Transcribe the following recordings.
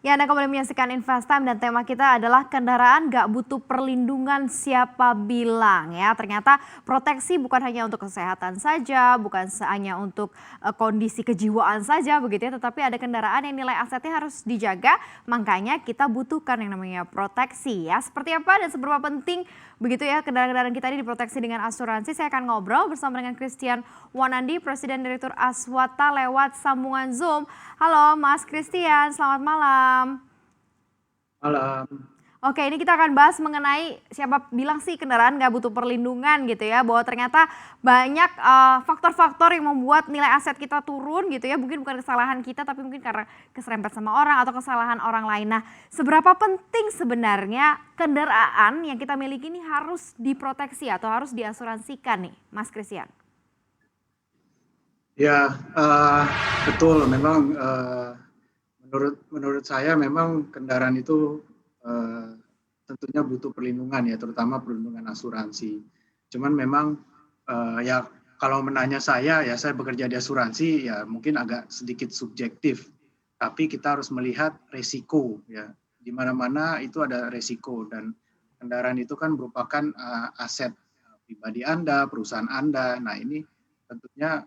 Ya, Anda kembali menyaksikan Investime dan tema kita adalah kendaraan nggak butuh perlindungan siapa bilang ya. Ternyata proteksi bukan hanya untuk kesehatan saja, bukan hanya untuk kondisi kejiwaan saja begitu ya, tetapi ada kendaraan yang nilai asetnya harus dijaga, makanya kita butuhkan yang namanya proteksi ya. Seperti apa dan seberapa penting begitu ya kendaraan-kendaraan kita ini diproteksi dengan asuransi. Saya akan ngobrol bersama dengan Christian Wanandi, Presiden Direktur Aswata lewat sambungan Zoom. Halo Mas Christian, selamat malam. Malam. Oke, ini kita akan bahas mengenai siapa bilang sih kendaraan nggak butuh perlindungan gitu ya, bahwa ternyata banyak faktor-faktor yang membuat nilai aset kita turun gitu ya, mungkin bukan kesalahan kita tapi mungkin karena keserempet sama orang atau kesalahan orang lain. Nah, seberapa penting sebenarnya kendaraan yang kita miliki ini harus diproteksi atau harus diasuransikan nih, Mas Christian? Ya, betul. Memang menurut saya memang kendaraan itu tentunya butuh perlindungan ya, terutama perlindungan asuransi. Cuman memang ya kalau menanya saya, ya saya bekerja di asuransi, ya mungkin agak sedikit subjektif. Tapi kita harus melihat resiko ya. Di mana-mana itu ada resiko dan kendaraan itu kan merupakan aset pribadi Anda, perusahaan Anda. Nah ini tentunya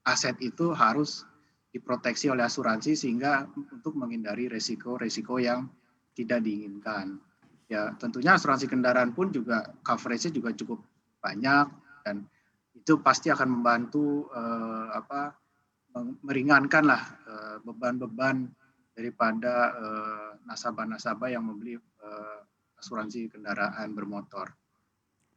aset itu harus diproteksi oleh asuransi sehingga untuk menghindari resiko-resiko yang tidak diinginkan. Ya, tentunya asuransi kendaraan pun juga coverage-nya juga cukup banyak dan itu pasti akan membantu meringankan lah beban-beban daripada nasabah-nasabah yang membeli asuransi kendaraan bermotor.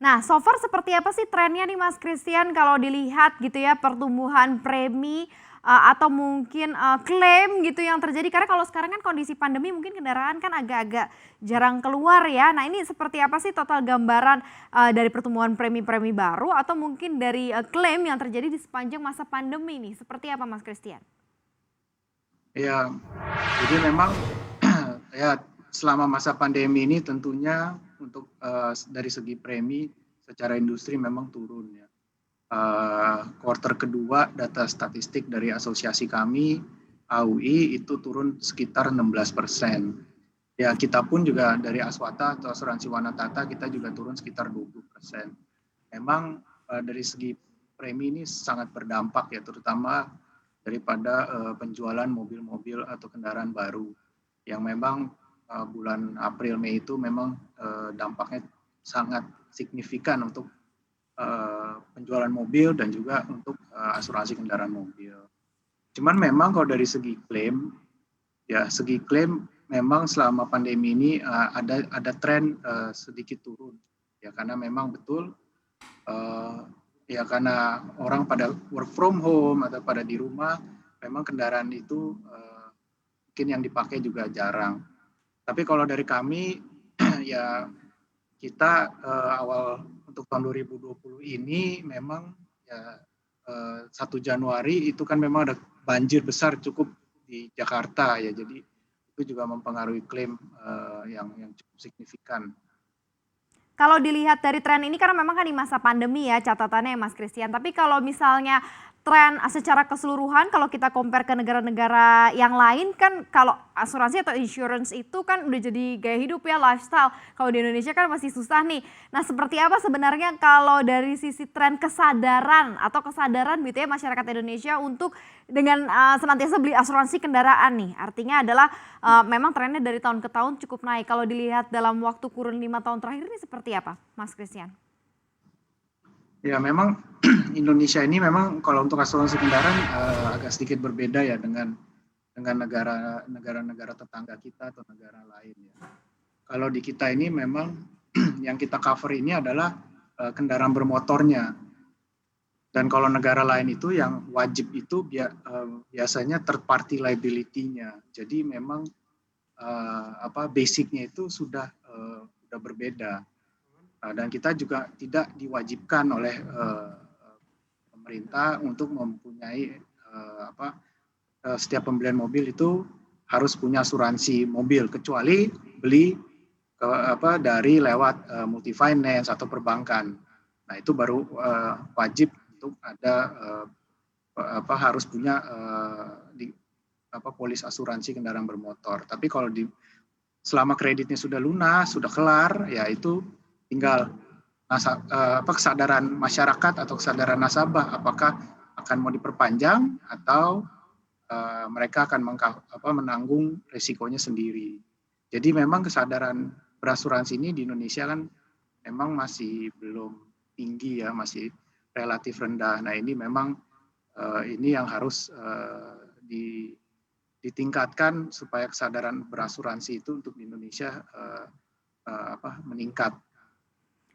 Nah, so far seperti apa sih trennya nih Mas Christian kalau dilihat gitu ya pertumbuhan premi atau mungkin klaim gitu yang terjadi karena kalau sekarang kan kondisi pandemi mungkin kendaraan kan agak-agak jarang keluar ya. Nah, ini seperti apa sih total gambaran dari pertumbuhan premi-premi baru atau mungkin dari klaim yang terjadi di sepanjang masa pandemi nih? Seperti apa Mas Christian? Ya, jadi memang ya selama masa pandemi ini tentunya untuk dari segi premi secara industri memang turun ya. Kuartal kedua data statistik dari asosiasi kami AUI itu turun sekitar 16%. Ya kita pun juga dari Aswata atau Asuransi Wanatata kita juga turun sekitar 20%. Memang dari segi premi ini sangat berdampak ya, terutama daripada penjualan mobil-mobil atau kendaraan baru yang memang bulan April Mei itu memang dampaknya sangat signifikan untuk penjualan mobil dan juga untuk asuransi kendaraan mobil. Cuman memang kalau dari segi klaim, ya segi klaim memang selama pandemi ini ada tren sedikit turun, ya karena memang betul ya karena orang pada work from home atau pada di rumah, memang kendaraan itu mungkin yang dipakai juga jarang. Tapi kalau dari kami ya kita awal untuk tahun 2020 ini memang ya 1 Januari itu kan memang ada banjir besar cukup di Jakarta ya, jadi itu juga mempengaruhi klaim yang cukup signifikan. Kalau dilihat dari tren ini karena memang kan di masa pandemi ya catatannya ya Mas Christian. Tapi kalau misalnya tren secara keseluruhan kalau kita compare ke negara-negara yang lain kan kalau asuransi atau insurance itu kan udah jadi gaya hidup ya lifestyle. Kalau di Indonesia kan masih susah nih. Nah seperti apa sebenarnya kalau dari sisi tren kesadaran atau kesadaran gitu ya masyarakat Indonesia untuk dengan senantiasa beli asuransi kendaraan nih. Artinya adalah memang trennya dari tahun ke tahun cukup naik. Kalau dilihat dalam waktu kurun 5 tahun terakhir ini seperti apa Mas Christian? Ya memang Indonesia ini memang kalau untuk asuransi kendaraan agak sedikit berbeda ya dengan negara-negara tetangga kita atau negara lain ya. Kalau di kita ini memang yang kita cover ini adalah kendaraan bermotornya. Dan kalau negara lain itu yang wajib itu biasanya third party liability-nya. Jadi memang basicnya itu sudah berbeda. Dan kita juga tidak diwajibkan oleh pemerintah untuk mempunyai setiap pembelian mobil itu harus punya asuransi mobil kecuali beli dari lewat multi finance atau perbankan. Nah itu baru wajib untuk ada harus punya polis asuransi kendaraan bermotor. Tapi kalau selama kreditnya sudah lunas, sudah kelar, ya itu tinggal kesadaran masyarakat atau kesadaran nasabah apakah akan mau diperpanjang atau mereka akan menanggung risikonya sendiri. Jadi memang kesadaran berasuransi ini di Indonesia kan memang masih belum tinggi ya, masih relatif rendah. Nah ini memang ini yang harus ditingkatkan supaya kesadaran berasuransi itu untuk di Indonesia meningkat.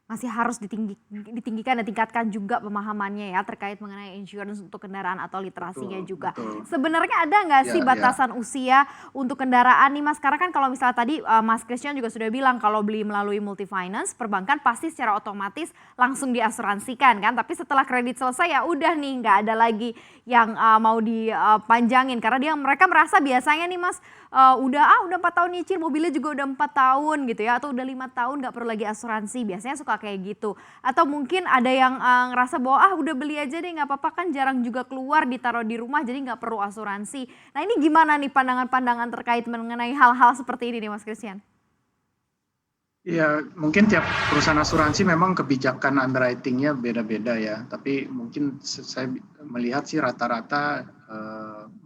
Masih harus ditinggikan dan tingkatkan juga pemahamannya ya terkait mengenai insurance untuk kendaraan atau literasinya juga. Betul. Sebenarnya ada nggak sih batasan usia untuk kendaraan nih Mas? Karena kan kalau misalnya tadi Mas Christian juga sudah bilang kalau beli melalui multi finance, perbankan pasti secara otomatis langsung diasuransikan kan. Tapi setelah kredit selesai ya udah nih nggak ada lagi yang mau dipanjangin karena mereka merasa biasanya nih Mas udah 4 tahun nyicil, mobilnya juga udah 4 tahun gitu ya, atau udah 5 tahun nggak perlu lagi asuransi, biasanya suka kayak gitu. Atau mungkin ada yang ngerasa bahwa udah beli aja deh nggak apa-apa kan jarang juga keluar, ditaruh di rumah jadi nggak perlu asuransi. Nah ini gimana nih pandangan-pandangan terkait mengenai hal-hal seperti ini nih Mas Christian? Iya, mungkin tiap perusahaan asuransi memang kebijakan underwriting-nya beda-beda ya. Tapi mungkin saya melihat sih rata-rata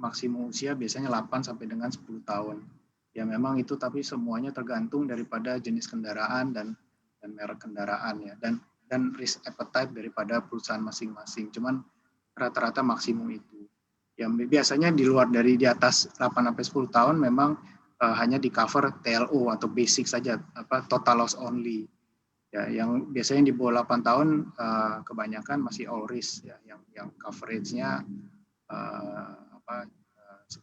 maksimum usia biasanya 8 sampai dengan 10 tahun. Ya memang itu tapi semuanya tergantung daripada jenis kendaraan dan merek kendaraan ya. Dan risk appetite daripada perusahaan masing-masing. Cuman rata-rata maksimum itu. Yang biasanya di luar dari di atas 8 sampai 10 tahun memang hanya di cover TLO atau basic saja, total loss only. Ya, yang biasanya di bawah 8 tahun kebanyakan masih all risk ya, yang coverage-nya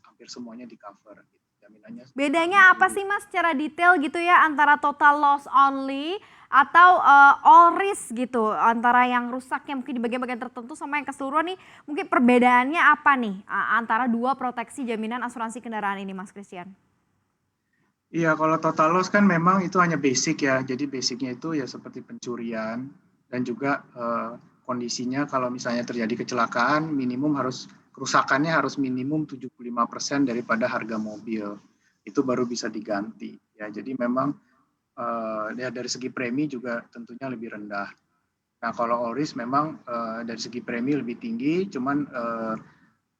hampir semuanya di cover. Gitu. Jaminannya. Bedanya apa sih Mas secara detail gitu ya antara total loss only atau all risk gitu, antara yang rusaknya mungkin di bagian-bagian tertentu sama yang keseluruhan nih, mungkin perbedaannya apa nih antara dua proteksi jaminan asuransi kendaraan ini Mas Christian? Iya, kalau total loss kan memang itu hanya basic ya. Jadi basicnya itu ya seperti pencurian dan juga kondisinya kalau misalnya terjadi kecelakaan kerusakannya harus minimum 75% daripada harga mobil. Itu baru bisa diganti. Ya, jadi memang ya dari segi premi juga tentunya lebih rendah. Nah, kalau all risk memang dari segi premi lebih tinggi, cuman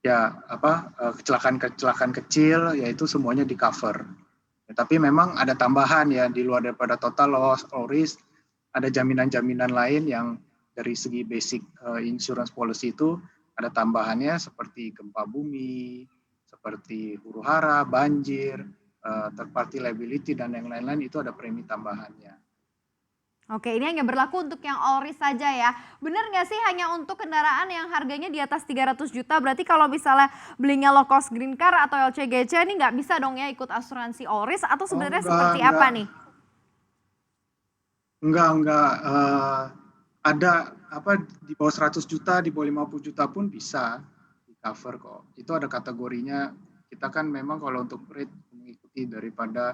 kecelakaan kecil yaitu semuanya di cover. Ya, tapi memang ada tambahan ya di luar daripada total loss all risk, ada jaminan-jaminan lain yang dari segi basic insurance policy itu ada tambahannya seperti gempa bumi, seperti huru-hara, banjir, third party liability dan yang lain-lain itu ada premi tambahannya. Oke, ini hanya berlaku untuk yang all risk saja ya. Benar nggak sih hanya untuk kendaraan yang harganya di atas 300 juta? Berarti kalau misalnya belinya low cost green car atau LCGC ini nggak bisa dong ya ikut asuransi all risk atau sebenarnya seperti apa nih? Enggak. Ada di bawah 100 juta, di bawah 50 juta pun bisa di cover kok. Itu ada kategorinya. Kita kan memang kalau untuk rate mengikuti daripada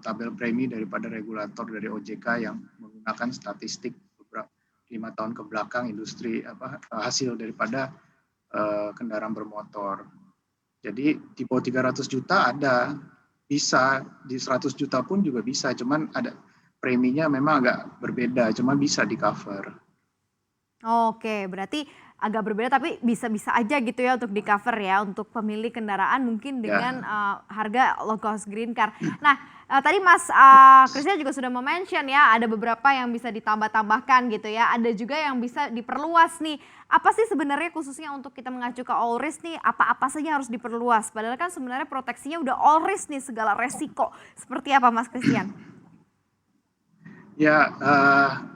tabel premi daripada regulator dari OJK yang menggunakan statistik beberapa 5 tahun ke belakang industri hasil daripada kendaraan bermotor. Jadi di bawah 300 juta ada, bisa di 100 juta pun juga bisa, cuman ada preminya memang agak berbeda, cuma bisa di cover. Oke, berarti agak berbeda tapi bisa-bisa aja gitu ya untuk di cover ya untuk pemilik kendaraan mungkin dengan harga low cost green car. Nah tadi Mas Christian juga sudah mention ya ada beberapa yang bisa ditambah-tambahkan gitu ya. Ada juga yang bisa diperluas nih. Apa sih sebenarnya khususnya untuk kita mengacu ke all risk nih apa-apa saja harus diperluas? Padahal kan sebenarnya proteksinya udah all risk nih segala resiko. Seperti apa Mas Christian? Ya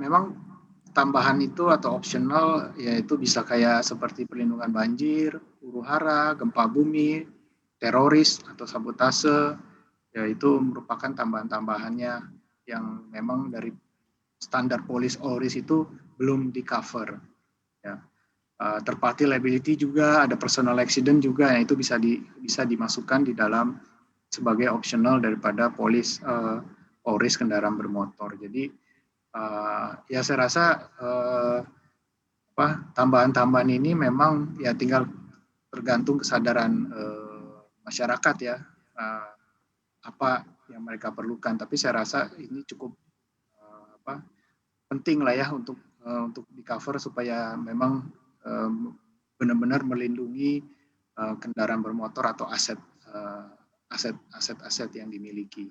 memang tambahan itu atau optional yaitu bisa kayak seperti perlindungan banjir, huru-hara, gempa bumi, teroris atau sabotase, yaitu merupakan tambahan-tambahannya yang memang dari standar polis all risk itu belum di cover. Ya. Third party liability juga, ada personal accident juga, yang itu bisa dimasukkan di dalam sebagai optional daripada polis all risk kendaraan bermotor. Jadi ya saya rasa tambahan-tambahan ini memang ya tinggal tergantung kesadaran masyarakat ya, apa yang mereka perlukan. Tapi saya rasa ini cukup penting lah ya untuk di-cover supaya memang benar-benar melindungi kendaraan bermotor atau aset-aset yang dimiliki.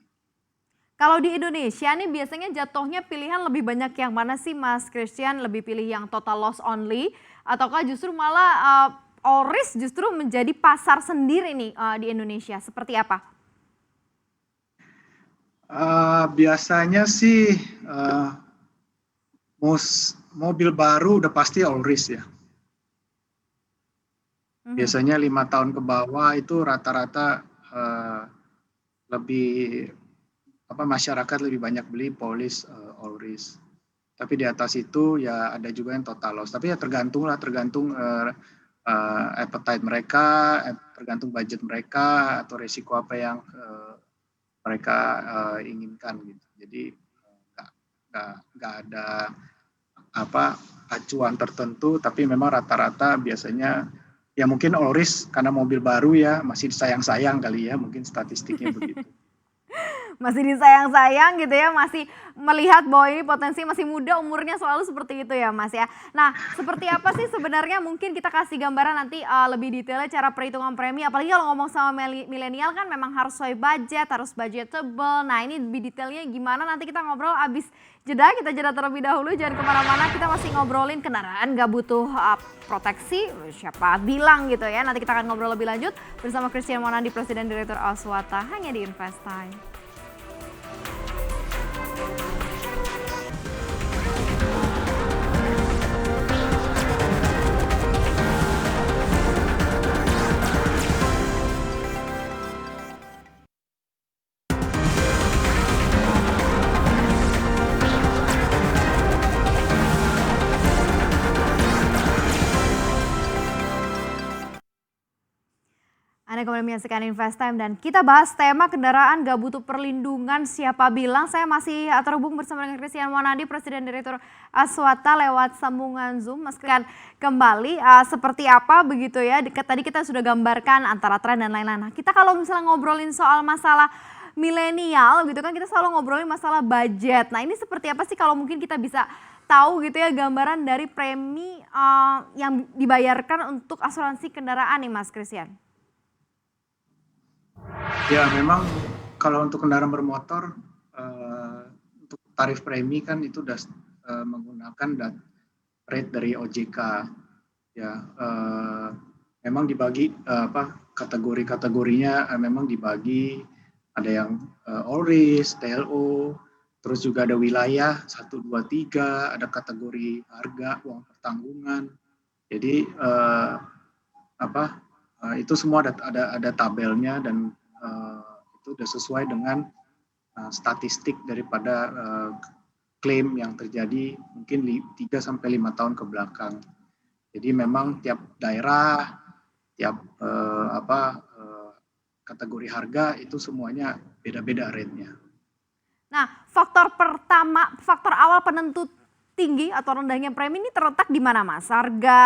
Kalau di Indonesia nih biasanya jatuhnya pilihan lebih banyak yang mana sih Mas Christian? Lebih pilih yang total loss only ataukah justru malah all risk justru menjadi pasar sendiri nih di Indonesia? Seperti apa? Biasanya sih mobil baru udah pasti all risk ya. Biasanya 5 tahun ke bawah itu rata-rata lebih masyarakat lebih banyak beli polis all risk. Tapi di atas itu ya ada juga yang total loss. Tapi ya tergantung appetite mereka, tergantung budget mereka atau resiko apa yang mereka inginkan gitu. Jadi nggak ada acuan tertentu, tapi memang rata-rata biasanya ya mungkin all risk karena mobil baru ya masih disayang-sayang kali ya, mungkin statistiknya begitu. Masih disayang-sayang gitu ya, masih melihat bahwa ini potensi masih muda, umurnya selalu seperti itu ya Mas ya. Nah, seperti apa sih sebenarnya mungkin kita kasih gambaran nanti lebih detailnya cara perhitungan premi, apalagi kalau ngomong sama milenial kan memang harus sesuai budget, harus budgetable. Nah ini lebih detailnya gimana nanti kita ngobrol abis jeda, kita jeda terlebih dahulu, jangan kemana-mana, kita masih ngobrolin kendaraan gak butuh proteksi, siapa bilang gitu ya. Nanti kita akan ngobrol lebih lanjut bersama Christian Monandi, Presiden Direktur Aswata, hanya di Invest Time. Anda kembali menyaksikan Invest Time dan kita bahas tema kendaraan gak butuh perlindungan, siapa bilang. Saya masih terhubung bersama dengan Christian Monandi, Presiden Direktur Aswata lewat sambungan Zoom. Mas kan kembali seperti apa begitu ya, tadi kita sudah gambarkan antara tren dan lain-lain. Nah, kita kalau misalnya ngobrolin soal masalah milenial gitu kan, kita selalu ngobrolin masalah budget. Nah ini seperti apa sih kalau mungkin kita bisa tahu gitu ya gambaran dari premi yang dibayarkan untuk asuransi kendaraan nih Mas Christian? Ya memang kalau untuk kendaraan bermotor untuk tarif premi kan itu sudah menggunakan rate dari OJK ya. Memang dibagi kategorinya memang dibagi, ada yang all risk, TLO, terus juga ada wilayah 1, 2, 3, ada kategori harga, uang pertanggungan. Jadi itu semua ada tabelnya dan itu sudah sesuai dengan statistik daripada klaim yang terjadi mungkin 3-5 tahun ke belakang. Jadi memang tiap daerah, tiap kategori harga itu semuanya beda-beda rate-nya. Nah, faktor awal penentu tinggi atau rendahnya premi ini terletak di mana Mas? Harga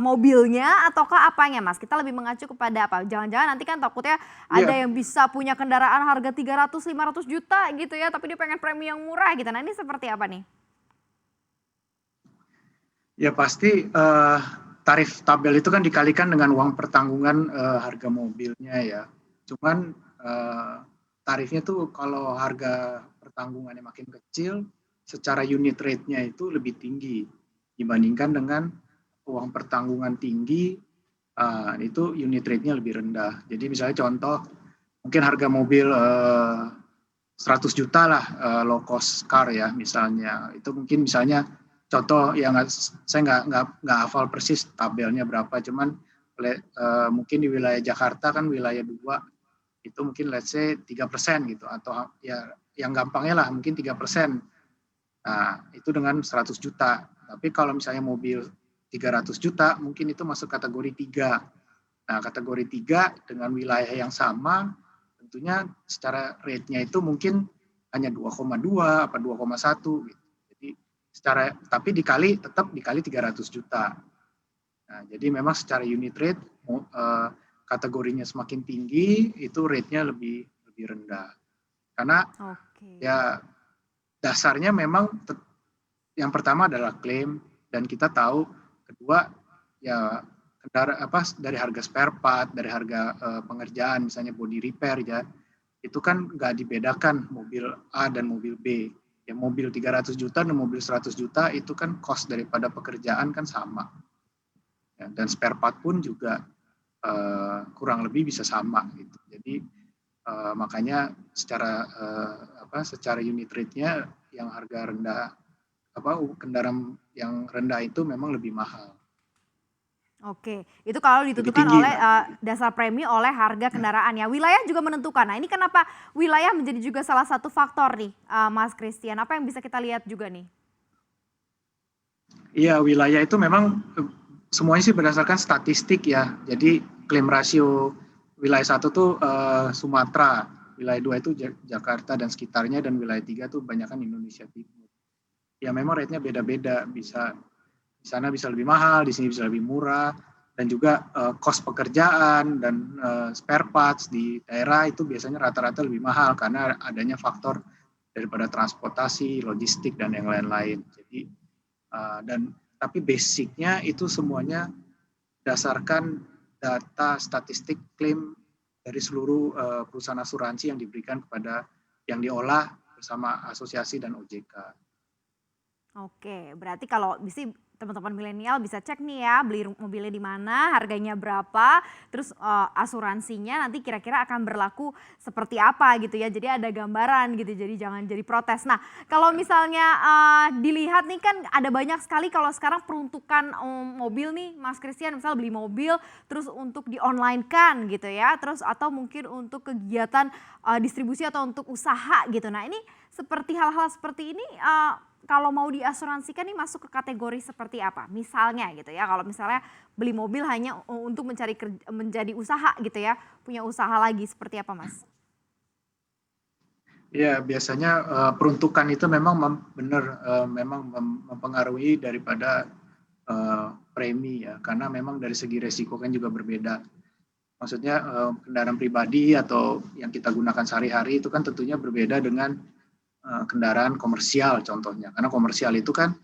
mobilnya ataukah apanya Mas? Kita lebih mengacu kepada apa? Jangan-jangan nanti kan takutnya ada yang bisa punya kendaraan harga 300-500 juta gitu ya, tapi dia pengen premi yang murah gitu. Nah ini seperti apa nih? Ya pasti tarif tabel itu kan dikalikan dengan uang pertanggungan harga mobilnya ya. Cuman tarifnya tuh kalau harga pertanggungannya makin kecil, secara unit rate-nya itu lebih tinggi dibandingkan dengan uang pertanggungan tinggi, itu unit rate-nya lebih rendah. Jadi misalnya contoh, mungkin harga mobil 100 juta lah low cost car ya misalnya. Itu mungkin misalnya contoh yang saya nggak hafal persis tabelnya berapa, cuman mungkin di wilayah Jakarta kan wilayah 2 itu mungkin let's say 3% gitu, atau ya yang gampangnya lah mungkin 3%. Nah, itu dengan 100 juta. Tapi kalau misalnya mobil 300 juta, mungkin itu masuk kategori 3. Nah, kategori 3 dengan wilayah yang sama, tentunya secara rate-nya itu mungkin hanya 2,2 apa 2,1 gitu. Jadi tapi tetap dikali 300 juta. Nah, jadi memang secara unit rate kategorinya semakin tinggi, itu rate-nya lebih lebih rendah. Karena Oke. ya dasarnya memang yang pertama adalah klaim, dan kita tahu kedua ya dari harga spare part, dari harga pengerjaan misalnya body repair ya, itu kan nggak dibedakan mobil A dan mobil B. Ya mobil 300 juta dan mobil 100 juta itu kan cost daripada pekerjaan kan sama. Ya, dan spare part pun juga kurang lebih bisa sama gitu. Jadi makanya secara unit rate-nya yang harga rendah kendaraan yang rendah itu memang lebih mahal, Oke, itu kalau lebih ditentukan tinggi oleh lah. dasar premi oleh harga kendaraan ya. Wilayah juga menentukan. Nah, ini kenapa wilayah menjadi juga salah satu faktor nih, Mas Christian. Apa yang bisa kita lihat juga nih? Iya, wilayah itu memang semuanya sih berdasarkan statistik ya. Jadi klaim rasio wilayah 1 tuh Sumatera, wilayah 2 itu Jakarta dan sekitarnya, dan wilayah 3 tuh banyakan Indonesia Timur. Ya memang rate-nya beda-beda, bisa di sana bisa lebih mahal, di sini bisa lebih murah, dan juga cost pekerjaan dan spare parts di daerah itu biasanya rata-rata lebih mahal karena adanya faktor daripada transportasi, logistik dan yang lain-lain. Jadi tapi basicnya itu semuanya berdasarkan data statistik klaim dari seluruh perusahaan asuransi yang diberikan kepada yang diolah bersama asosiasi dan OJK. Oke, berarti kalau teman-teman milenial bisa cek nih ya, beli mobilnya di mana, harganya berapa, terus asuransinya nanti kira-kira akan berlaku seperti apa gitu ya. Jadi ada gambaran gitu, jadi jangan jadi protes. Nah, kalau misalnya dilihat nih kan ada banyak sekali kalau sekarang peruntukan mobil nih, Mas Christian, misal beli mobil terus untuk di-online kan gitu ya, terus atau mungkin untuk kegiatan distribusi atau untuk usaha gitu. Nah, ini seperti hal-hal seperti ini kalau mau diasuransikan nih masuk ke kategori seperti apa? Misalnya gitu ya, kalau misalnya beli mobil hanya untuk menjadi usaha gitu ya, punya usaha lagi seperti apa, Mas? Ya, biasanya peruntukan itu memang benar memang mempengaruhi daripada premi ya, karena memang dari segi resiko kan juga berbeda. Maksudnya kendaraan pribadi atau yang kita gunakan sehari-hari itu kan tentunya berbeda dengan kendaraan komersial contohnya, karena komersial itu kan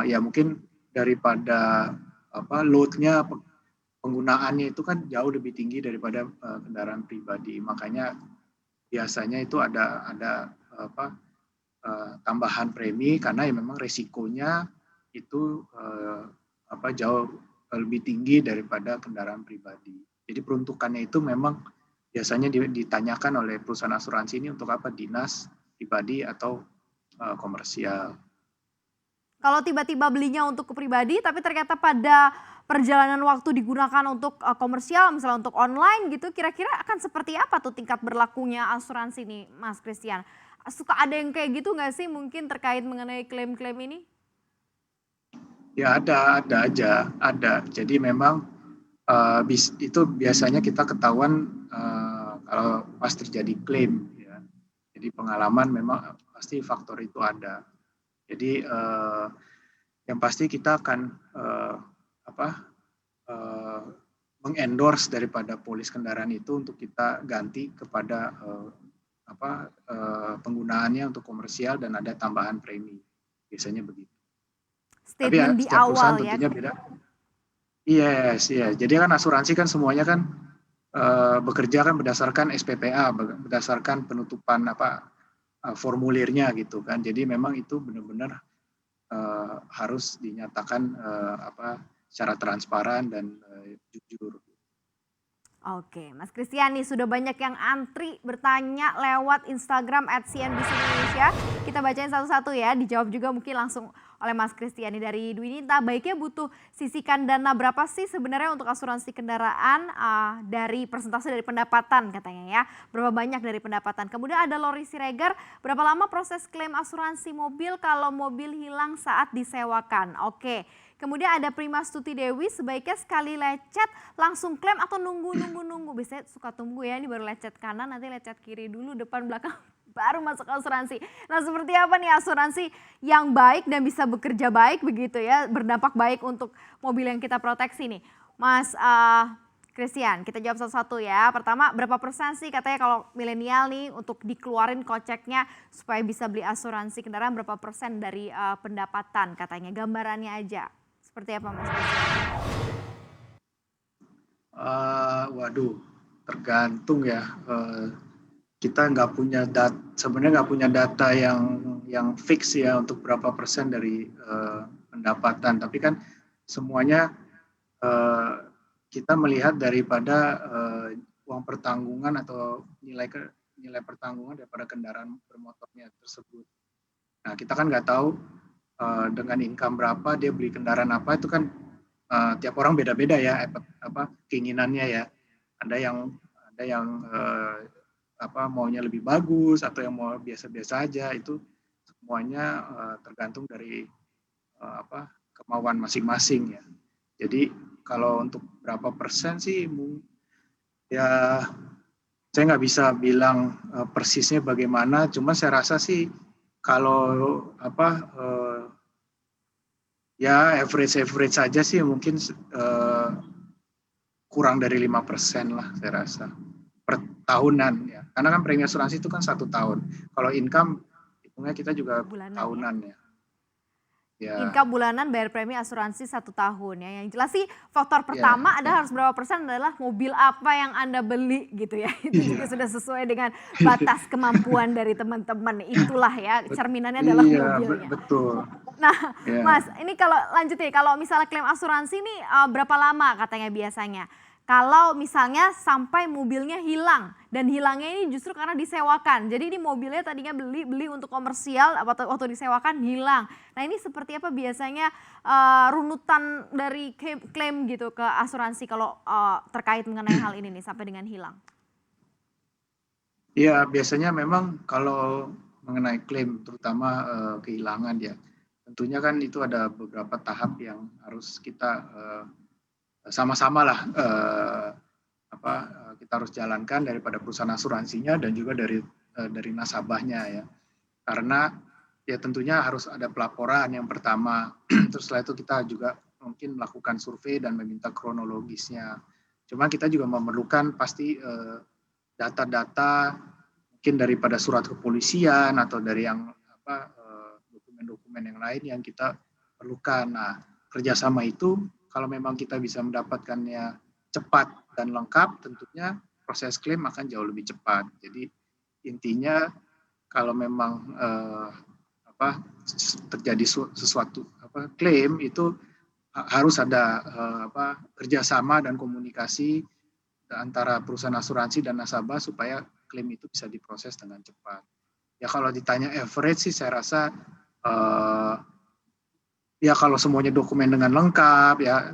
ya mungkin daripada load-nya penggunaannya itu kan jauh lebih tinggi daripada kendaraan pribadi, makanya biasanya itu ada tambahan premi karena ya memang resikonya itu jauh lebih tinggi daripada kendaraan pribadi. Jadi peruntukannya itu memang biasanya ditanyakan oleh perusahaan asuransi ini untuk apa, dinas, pribadi atau komersial. Kalau tiba-tiba belinya untuk ke pribadi, tapi ternyata pada perjalanan waktu digunakan untuk komersial, misalnya untuk online gitu, kira-kira akan seperti apa tuh tingkat berlakunya asuransi nih, Mas Christian? Suka ada yang kayak gitu nggak sih mungkin terkait mengenai klaim-klaim ini? Ya ada aja, ada. Jadi memang itu biasanya kita ketahuan kalau pas terjadi klaim ya. Jadi pengalaman memang pasti faktor itu ada. Jadi yang pasti kita akan mengendorse daripada polis kendaraan itu untuk kita ganti kepada penggunaannya untuk komersial dan ada tambahan premi. Biasanya begitu. Tapi ya Statement di setiap perusahaan awal ya. tentunya beda. Yes, iya. Jadi kan asuransi kan semuanya kan bekerja kan berdasarkan SPPA, berdasarkan penutupan formulirnya gitu kan. Jadi memang itu benar-benar harus dinyatakan secara transparan dan jujur. Oke, Mas Christian nih sudah banyak yang antri bertanya lewat Instagram @CNBC Indonesia. Kita bacain satu-satu ya, dijawab juga mungkin langsung oleh Mas Christian nih. Dari Dwinita, baiknya butuh sisihkan dana berapa sih sebenarnya untuk asuransi kendaraan dari persentase dari pendapatan katanya ya. Berapa banyak dari pendapatan. Kemudian ada Lori Siregar, berapa lama proses klaim asuransi mobil kalau mobil hilang saat disewakan? Oke. Kemudian ada Prima Stuti Dewi, sebaiknya sekali lecet langsung klaim atau nunggu. Biasanya suka tunggu ya, ini baru lecet kanan, nanti lecet kiri dulu, depan belakang, baru masuk asuransi. Nah seperti apa nih asuransi yang baik dan bisa bekerja baik begitu ya, berdampak baik untuk mobil yang kita proteksi nih. Mas Christian, kita jawab satu-satu ya. Pertama, berapa persen sih katanya kalau milenial nih untuk dikeluarin koceknya supaya bisa beli asuransi kendaraan, berapa persen dari pendapatan katanya? Gambarannya aja. Seperti apa Mas Christian? Waduh, tergantung ya. Kita nggak punya sebenarnya nggak punya data yang fix ya untuk berapa persen dari pendapatan. Tapi kan semuanya kita melihat daripada uang pertanggungan atau nilai pertanggungan daripada kendaraan bermotornya tersebut. Nah, kita kan nggak tahu dengan income berapa dia beli kendaraan apa, itu kan tiap orang beda-beda ya keinginannya ya. Ada yang maunya lebih bagus atau yang mau biasa-biasa aja, itu semuanya tergantung dari kemauan masing-masing ya. Jadi kalau untuk berapa persen sih ya saya nggak bisa bilang persisnya bagaimana, cuma saya rasa sih kalau ya average saja sih mungkin kurang dari 5% lah saya rasa per tahunan ya. Karena kan premi asuransi itu kan 1 tahun. Kalau income hitungnya kita juga Bulanan tahunan ya. Income bulanan bayar premi asuransi 1 tahun ya. Yang jelas sih faktor Ya, pertama adalah harus berapa persen adalah mobil apa yang Anda beli gitu ya. Itu juga sudah sesuai dengan batas kemampuan dari teman-teman. Itulah ya cerminannya adalah iya mobilnya. betul. Nah Ya. Mas, ini kalau lanjut ya, kalau misalnya klaim asuransi ini berapa lama katanya biasanya? Kalau misalnya sampai mobilnya hilang dan hilangnya ini justru karena disewakan. Jadi ini mobilnya tadinya beli untuk komersial, waktu disewakan hilang. Nah ini seperti apa biasanya runutan dari klaim gitu ke asuransi kalau terkait mengenai hal ini nih sampai dengan hilang? Iya, biasanya memang kalau mengenai klaim terutama kehilangan ya, tentunya kan itu ada beberapa tahap yang harus kita sama-sama lah kita harus jalankan daripada perusahaan asuransinya dan juga dari nasabahnya ya. Karena ya tentunya harus ada pelaporan yang pertama, terus setelah itu kita juga mungkin melakukan survei dan meminta kronologisnya. Cuma kita juga memerlukan pasti data-data mungkin daripada surat kepolisian atau dari yang dokumen-dokumen yang lain yang kita perlukan. Nah, kerjasama itu kalau memang kita bisa mendapatkannya cepat dan lengkap, tentunya proses klaim akan jauh lebih cepat. Jadi intinya kalau memang terjadi sesuatu klaim itu harus ada kerjasama dan komunikasi antara perusahaan asuransi dan nasabah supaya klaim itu bisa diproses dengan cepat. Ya kalau ditanya average sih saya rasa ya kalau semuanya dokumen dengan lengkap ya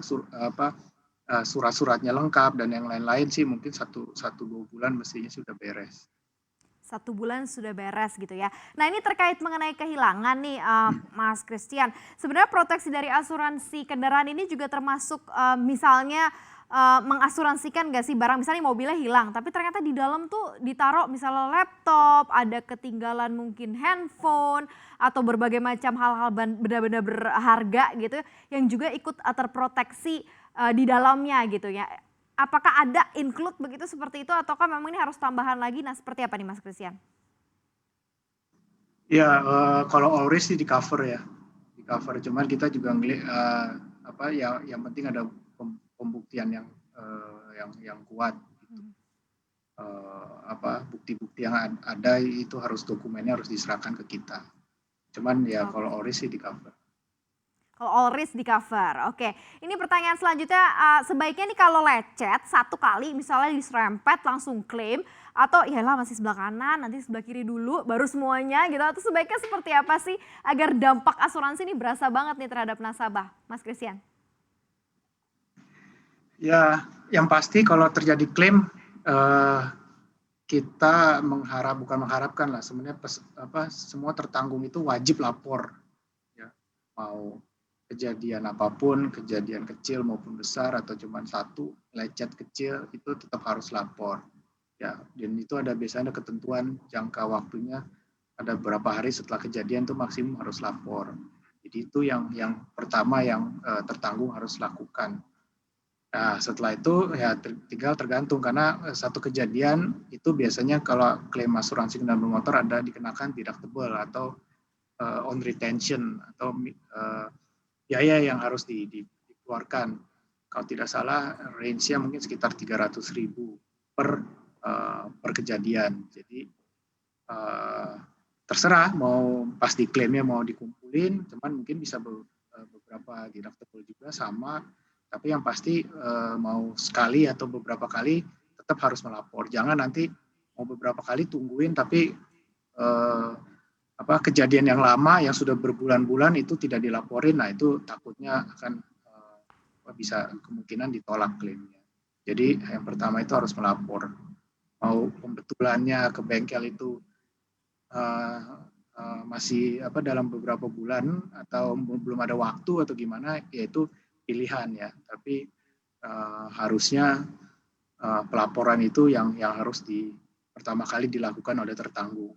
surat-suratnya lengkap dan yang lain-lain sih mungkin 1-2 bulan mestinya sudah beres. 1 bulan sudah beres gitu ya. Nah ini terkait mengenai kehilangan nih Mas Christian. Sebenarnya proteksi dari asuransi kendaraan ini juga termasuk misalnya mengasuransikan gak sih barang, misalnya mobilnya hilang tapi ternyata di dalam tuh ditaruh misalnya laptop, ada ketinggalan mungkin handphone atau berbagai macam hal-hal benda-benda berharga gitu yang juga ikut terproteksi di dalamnya gitu ya. Apakah ada include begitu seperti itu ataukah memang ini harus tambahan lagi? Nah seperti apa nih Mas Christian? Ya kalau all risk sih di cover ya, di cover. Cuman kita juga yang penting ada pembuktian yang kuat. Gitu. Bukti-bukti yang ada itu harus dokumennya harus diserahkan ke kita. Cuman ya kalau all risk sih di cover. Kalau all risk di cover, oke. Ini pertanyaan selanjutnya, sebaiknya nih kalau lecet 1 kali misalnya diserempet langsung klaim, atau iyalah masih sebelah kanan, nanti sebelah kiri dulu, baru semuanya gitu. Atau sebaiknya seperti apa sih agar dampak asuransi ini berasa banget nih terhadap nasabah, Mas Christian? Ya, yang pasti kalau terjadi klaim, kita bukan mengharapkan lah, sebenarnya semua tertanggung itu wajib lapor. Ya, mau kejadian apapun, kejadian kecil maupun besar atau cuma satu lecet kecil itu tetap harus lapor. Ya, dan itu ada biasanya ketentuan jangka waktunya ada beberapa hari setelah kejadian itu maksimum harus lapor. Jadi itu yang pertama yang tertanggung harus lakukan. Nah, setelah itu ya tinggal tergantung karena satu kejadian itu biasanya kalau klaim asuransi kendaraan bermotor ada dikenakan deductible atau on retention atau biaya yang harus dikeluarkan. Kalau tidak salah range-nya mungkin sekitar 300.000 per kejadian. Jadi terserah mau pas diklaimnya mau dikumpulin, cuman mungkin bisa beberapa deductible juga sama, tapi yang pasti mau sekali atau beberapa kali tetap harus melapor. Jangan nanti mau beberapa kali tungguin tapi kejadian yang lama yang sudah berbulan-bulan itu tidak dilaporin, nah itu takutnya akan bisa kemungkinan ditolak klaimnya. Jadi yang pertama itu harus melapor. Mau pembetulannya ke bengkel itu masih dalam beberapa bulan atau belum ada waktu atau gimana, yaitu pilihan ya. Tapi harusnya pelaporan itu yang harus pertama kali dilakukan oleh tertanggung.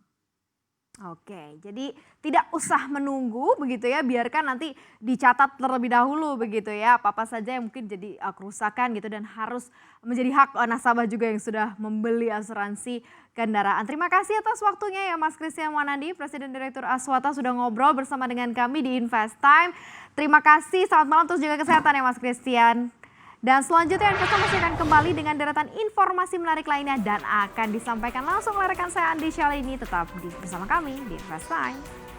Oke, jadi tidak usah menunggu begitu ya, biarkan nanti dicatat terlebih dahulu begitu ya, apa-apa saja yang mungkin jadi kerusakan gitu dan harus menjadi hak nasabah juga yang sudah membeli asuransi kendaraan. Terima kasih atas waktunya ya Mas Christian Wanandi, Presiden Direktur Aswata sudah ngobrol bersama dengan kami di Invest Time. Terima kasih, selamat malam terus jaga kesehatan ya Mas Christian. Dan selanjutnya Investor masih akan kembali dengan deretan informasi menarik lainnya dan akan disampaikan langsung oleh rekan saya Andi Shalini. Tetap bersama kami di Invest Time.